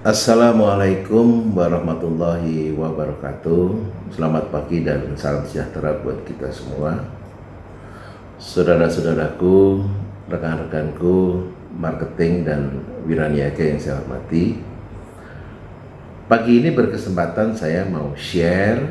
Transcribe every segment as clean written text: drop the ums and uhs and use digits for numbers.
Assalamualaikum warahmatullahi wabarakatuh. Selamat pagi dan salam sejahtera buat kita semua. Saudara-saudaraku, rekan-rekanku, marketing dan wiraniaga yang saya hormati. Pagi ini berkesempatan saya mau share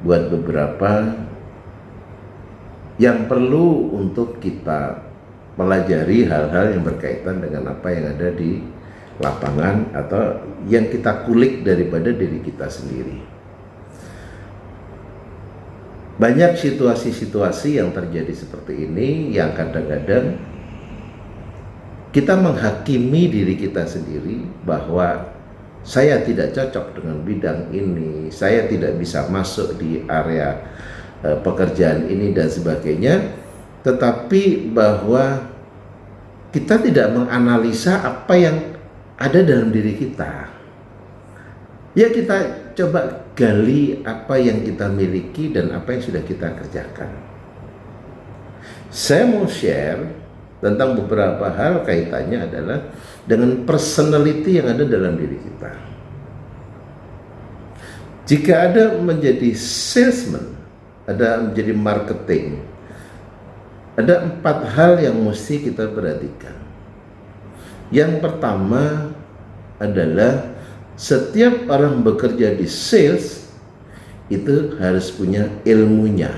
buat beberapa yang perlu untuk kita pelajari hal-hal yang berkaitan dengan apa yang ada di lapangan atau yang kita kulik daripada diri kita sendiri. Banyak situasi-situasi yang terjadi seperti ini yang kadang-kadang kita menghakimi diri kita sendiri bahwa saya tidak cocok dengan bidang ini, saya tidak bisa masuk di area pekerjaan ini dan sebagainya, tetapi bahwa kita tidak menganalisa apa yang ada dalam diri kita. Ya, kita coba gali apa yang kita miliki dan apa yang sudah kita kerjakan. Saya mau share tentang beberapa hal kaitannya adalah dengan personality yang ada dalam diri kita. Jika ada menjadi salesman, ada menjadi marketing, ada 4 hal yang mesti kita perhatikan. Yang pertama adalah setiap orang bekerja di sales itu harus punya ilmunya.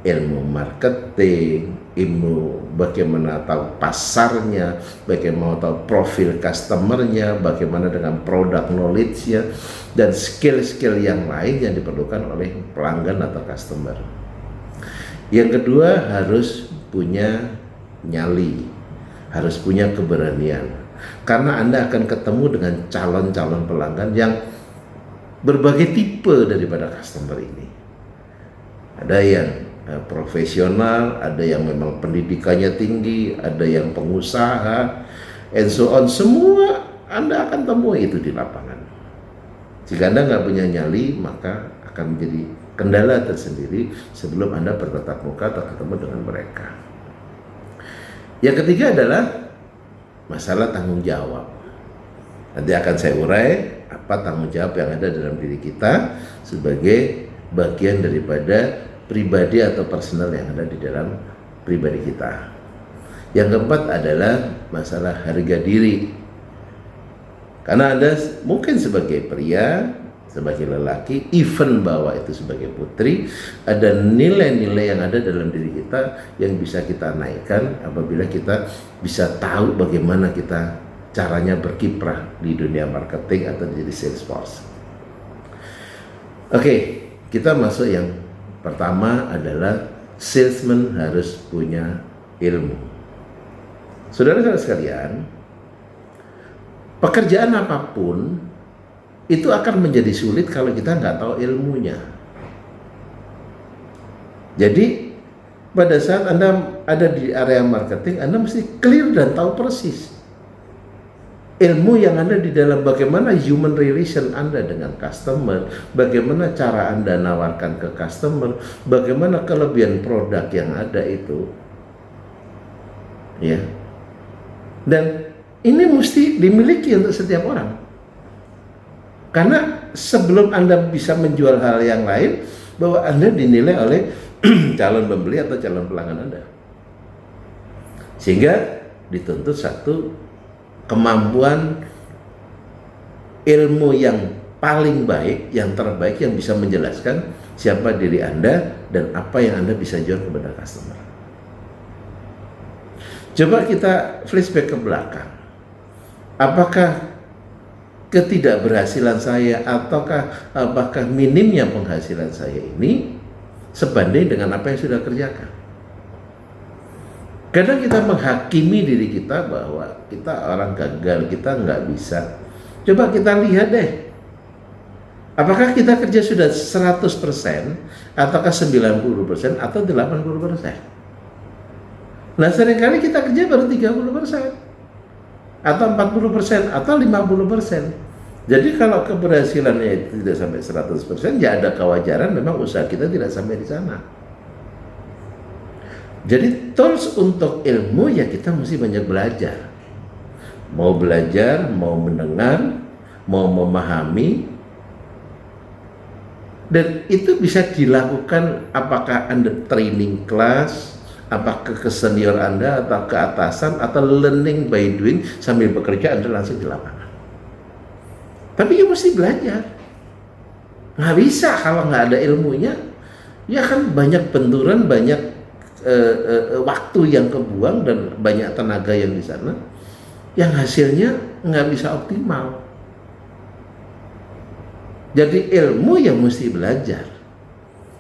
Ilmu marketing, ilmu bagaimana tahu pasarnya, bagaimana tahu profil customernya, bagaimana dengan product knowledge-nya, dan skill-skill yang lain yang diperlukan oleh pelanggan atau customer. Yang kedua harus punya nyali, harus punya keberanian, karena Anda akan ketemu dengan calon-calon pelanggan yang berbagai tipe daripada customer ini. Ada yang profesional, ada yang memang pendidikannya tinggi, ada yang pengusaha, and so on. Semua Anda akan temui itu di lapangan. Jika Anda nggak punya nyali, maka akan menjadi kendala tersendiri sebelum Anda bertatap muka atau ketemu dengan mereka. Yang ketiga adalah masalah tanggung jawab. Nanti akan saya urai apa tanggung jawab yang ada dalam diri kita sebagai bagian daripada pribadi atau personal yang ada di dalam pribadi kita. Yang keempat adalah masalah harga diri. Karena Anda mungkin sebagai pria, sebagai lelaki, even bahwa itu sebagai putri, ada nilai-nilai yang ada dalam diri kita yang bisa kita naikkan apabila kita bisa tahu bagaimana kita caranya berkiprah di dunia marketing atau jadi sales force. Oke, kita masuk yang pertama adalah salesman harus punya ilmu. Saudara-saudara sekalian, pekerjaan apapun itu akan menjadi sulit kalau kita nggak tahu ilmunya. Jadi pada saat Anda ada di area marketing, Anda mesti clear dan tahu persis ilmu yang ada di dalam bagaimana human relation Anda dengan customer, bagaimana cara Anda nawarkan ke customer, bagaimana kelebihan produk yang ada itu, ya. Dan ini mesti dimiliki untuk setiap orang. Karena sebelum Anda bisa menjual hal yang lain, bahwa Anda dinilai oleh calon pembeli atau calon pelanggan Anda. Sehingga dituntut satu kemampuan ilmu yang paling baik, yang terbaik, yang bisa menjelaskan siapa diri Anda dan apa yang Anda bisa jual kepada customer. Coba kita flashback ke belakang. Apakah ketidakberhasilan saya ataukah apakah minimnya penghasilan saya ini sebanding dengan apa yang sudah kerjakan? Kadang kita menghakimi diri kita bahwa kita orang gagal, kita nggak bisa. Coba kita lihat deh, apakah kita kerja sudah 100% ataukah 90% atau 80%? Nah, seringkali kita kerja baru 30%. Atau 40% atau 50%. Jadi kalau keberhasilannya itu tidak sampai 100%, ya ada kewajaran memang usaha kita tidak sampai di sana. Jadi tools untuk ilmu ya kita mesti banyak belajar. Mau belajar, mau mendengar, mau memahami, dan itu bisa dilakukan apakah Anda training class, apakah ke senior Anda atau ke atasan, atau learning by doing, sambil bekerja Anda langsung di lapangan. Tapi ya mesti belajar. Nggak bisa kalau nggak ada ilmunya, ya kan banyak benturan, banyak waktu yang kebuang dan banyak tenaga yang di sana, yang hasilnya nggak bisa optimal. Jadi ilmu yang mesti belajar.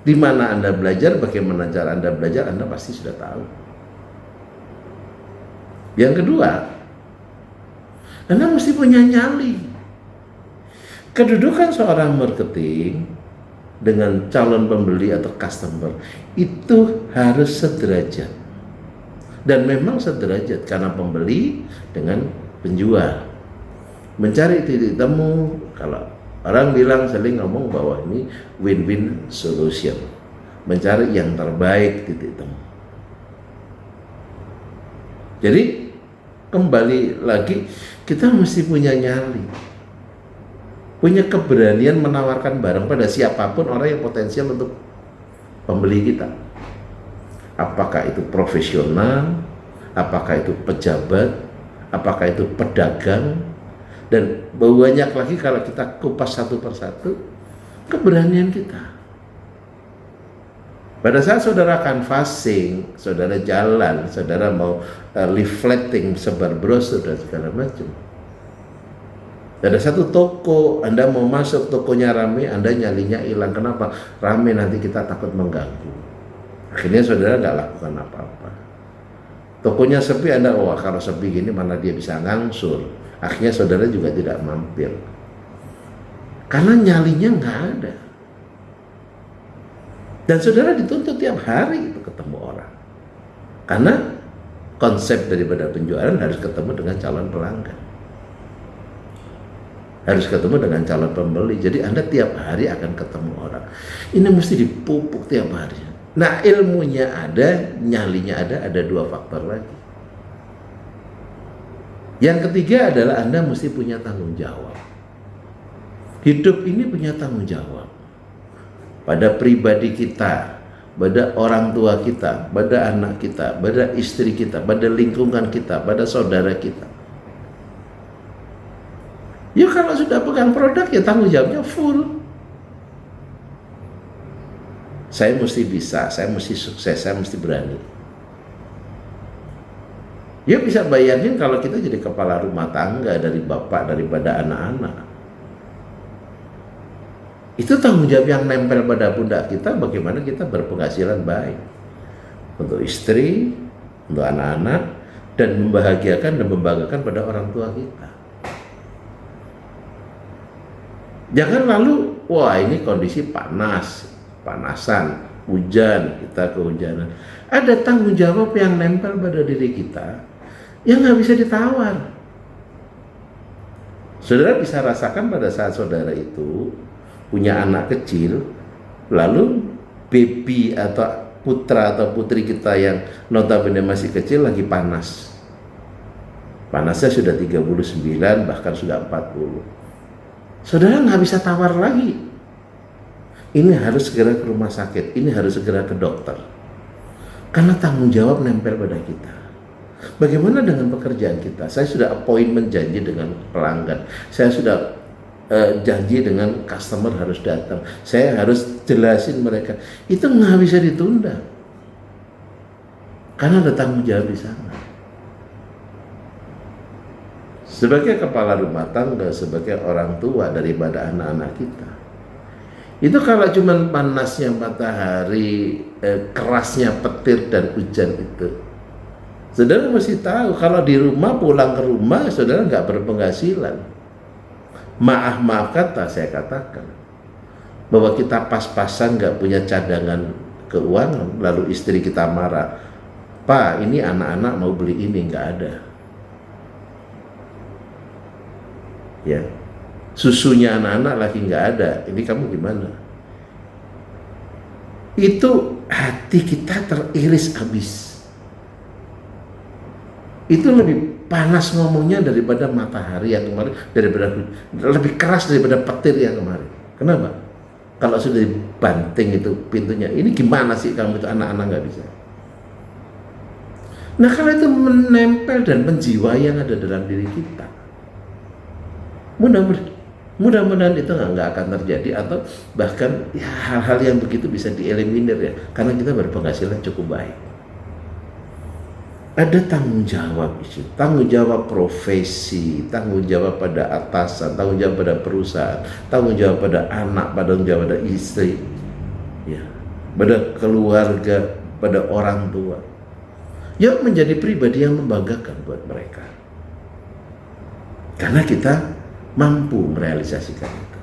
Di mana Anda belajar, bagaimana cara Anda belajar, Anda pasti sudah tahu. Yang kedua, Anda mesti punya nyali. Kedudukan seorang marketing dengan calon pembeli atau customer itu harus sederajat. Dan memang sederajat karena pembeli dengan penjual. Mencari titik temu, kalau orang bilang sering ngomong bahwa ini win-win solution. Mencari yang terbaik titik temu. Jadi kembali lagi, kita mesti punya nyali. Punya keberanian menawarkan barang pada siapapun orang yang potensial untuk pembeli kita. Apakah itu profesional, apakah itu pejabat, apakah itu pedagang, dan banyak lagi kalau kita kupas satu persatu keberanian kita. Pada saat saudara canvassing, saudara jalan, saudara mau leafleting, sebar brosur dan segala macam. Ada satu toko, Anda mau masuk, tokonya rame, Anda nyalinya hilang. Kenapa? Rame, nanti kita takut mengganggu. Akhirnya saudara nggak lakukan apa-apa. Tokonya sepi, Anda, wah kalau sepi gini mana dia bisa ngangsur. Akhirnya saudara juga tidak mampir. Karena nyalinya nggak ada. Dan saudara dituntut tiap hari itu ketemu orang. Karena konsep daripada penjualan harus ketemu dengan calon pelanggan. Harus ketemu dengan calon pembeli. Jadi Anda tiap hari akan ketemu orang. Ini mesti dipupuk tiap hari. Nah, ilmunya ada, nyalinya ada dua faktor lagi. Yang ketiga adalah Anda mesti punya tanggung jawab. Hidup ini punya tanggung jawab. Pada pribadi kita, pada orang tua kita, pada anak kita, pada istri kita, pada lingkungan kita, pada saudara kita. Ya kalau sudah pegang produk ya tanggung jawabnya full. Saya mesti bisa, saya mesti sukses, saya mesti berani. Ya bisa bayangin kalau kita jadi kepala rumah tangga dari bapak, daripada anak-anak. Itu tanggung jawab yang nempel pada pundak kita, bagaimana kita berpenghasilan baik. Untuk istri, untuk anak-anak, dan membahagiakan dan membanggakan pada orang tua kita. Jangan lalu, wah ini kondisi panas, panasan, hujan, kita kehujanan. Ada tanggung jawab yang nempel pada diri kita yang nggak bisa ditawar. Saudara bisa rasakan pada saat saudara itu punya anak kecil, lalu baby atau putra atau putri kita yang notabene masih kecil lagi panas. Panasnya sudah 39, bahkan sudah 40. Saudara nggak bisa tawar lagi. Ini harus segera ke rumah sakit, ini harus segera ke dokter. Karena tanggung jawab nempel pada kita. Bagaimana dengan pekerjaan kita? Saya sudah appointment janji dengan pelanggan. Saya sudah janji dengan customer harus datang. Saya harus jelasin mereka. Itu nggak bisa ditunda. Karena ada tanggung jawab di sana. Sebagai kepala rumah tangga, sebagai orang tua daripada anak-anak kita, itu kalau cuma panasnya matahari, kerasnya petir dan hujan itu, saudara mesti tahu kalau di rumah, pulang ke rumah, saudara nggak berpenghasilan. Maaf kata saya katakan bahwa kita pas-pasan nggak punya cadangan keuangan, lalu istri kita marah, Pak ini anak-anak mau beli ini, nggak ada. Ya, susunya anak-anak lagi nggak ada, ini kamu gimana? Itu hati kita teriris habis. Itu lebih panas ngomongnya daripada matahari yang kemarin, daripada lebih keras daripada petir yang kemarin. Kenapa? Kalau sudah dibanting itu pintunya, ini gimana sih kamu itu anak-anak nggak bisa. Nah kalau itu menempel dan menjiwai yang ada dalam diri kita, mudah-mudahan itu nggak akan terjadi, atau bahkan ya, hal-hal yang begitu bisa dieliminir ya, karena kita berpenghasilan cukup baik. Ada tanggung jawab itu, tanggung jawab profesi, tanggung jawab pada atasan, tanggung jawab pada perusahaan, tanggung jawab pada anak, tanggung jawab pada istri, ya, pada keluarga, pada orang tua. Yuk menjadi pribadi yang membanggakan buat mereka, karena kita mampu merealisasikan itu.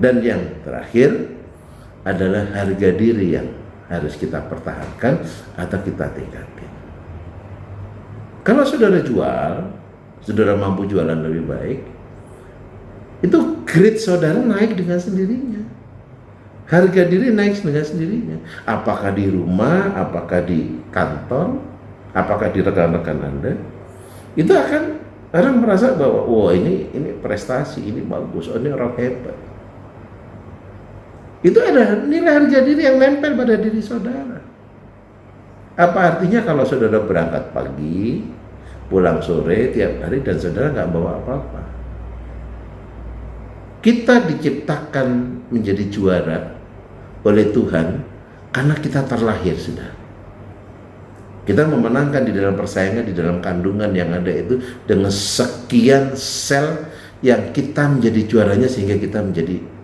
Dan yang terakhir adalah harga diri yang harus kita pertahankan atau kita tingkatin. Kalau saudara jual, saudara mampu jualan lebih baik, itu grade saudara naik dengan sendirinya. Harga diri naik dengan sendirinya. Apakah di rumah, apakah di kantor, apakah di rekan-rekan Anda, itu akan orang merasa bahwa wah ini prestasi, ini bagus, ini orang hebat. Itu ada nilai harga diri yang nempel pada diri saudara. Apa artinya kalau saudara berangkat pagi, pulang sore tiap hari dan saudara nggak bawa apa-apa? Kita diciptakan menjadi juara oleh Tuhan karena kita terlahir sudah. Kita memenangkan di dalam persaingan, di dalam kandungan yang ada itu dengan sekian sel yang kita menjadi juaranya, sehingga kita menjadi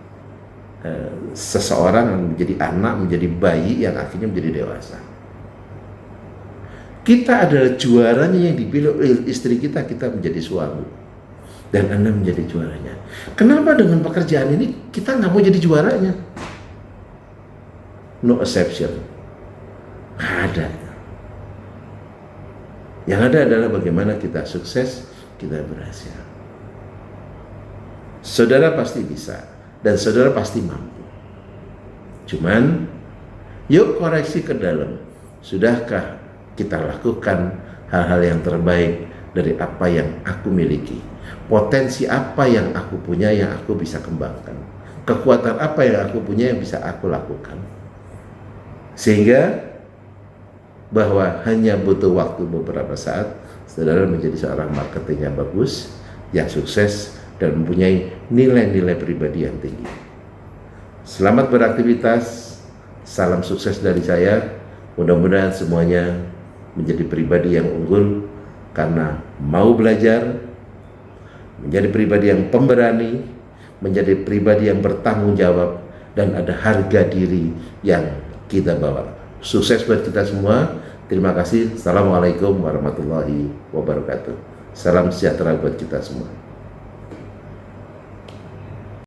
seseorang yang menjadi anak, menjadi bayi yang akhirnya menjadi dewasa. Kita adalah juaranya yang dipilih oleh istri kita menjadi suami, dan Anda menjadi juaranya. Kenapa dengan pekerjaan ini kita nggak mau jadi juaranya? No exception. Ada. Yang ada adalah bagaimana kita sukses, kita berhasil. Saudara pasti bisa, dan saudara pasti mampu. Cuman, yuk koreksi ke dalam. Sudahkah kita lakukan hal-hal yang terbaik dari apa yang aku miliki? Potensi apa yang aku punya yang aku bisa kembangkan? Kekuatan apa yang aku punya yang bisa aku lakukan? Sehingga bahwa hanya butuh waktu beberapa saat, saudara menjadi seorang marketing yang bagus, yang sukses, dan mempunyai nilai-nilai pribadi yang tinggi. Selamat beraktivitas, salam sukses dari saya. Mudah-mudahan semuanya menjadi pribadi yang unggul karena mau belajar, menjadi pribadi yang pemberani, menjadi pribadi yang bertanggung jawab, dan ada harga diri yang kita bawa. Sukses buat kita semua. Terima kasih. Assalamualaikum warahmatullahi wabarakatuh. Salam sejahtera buat kita semua.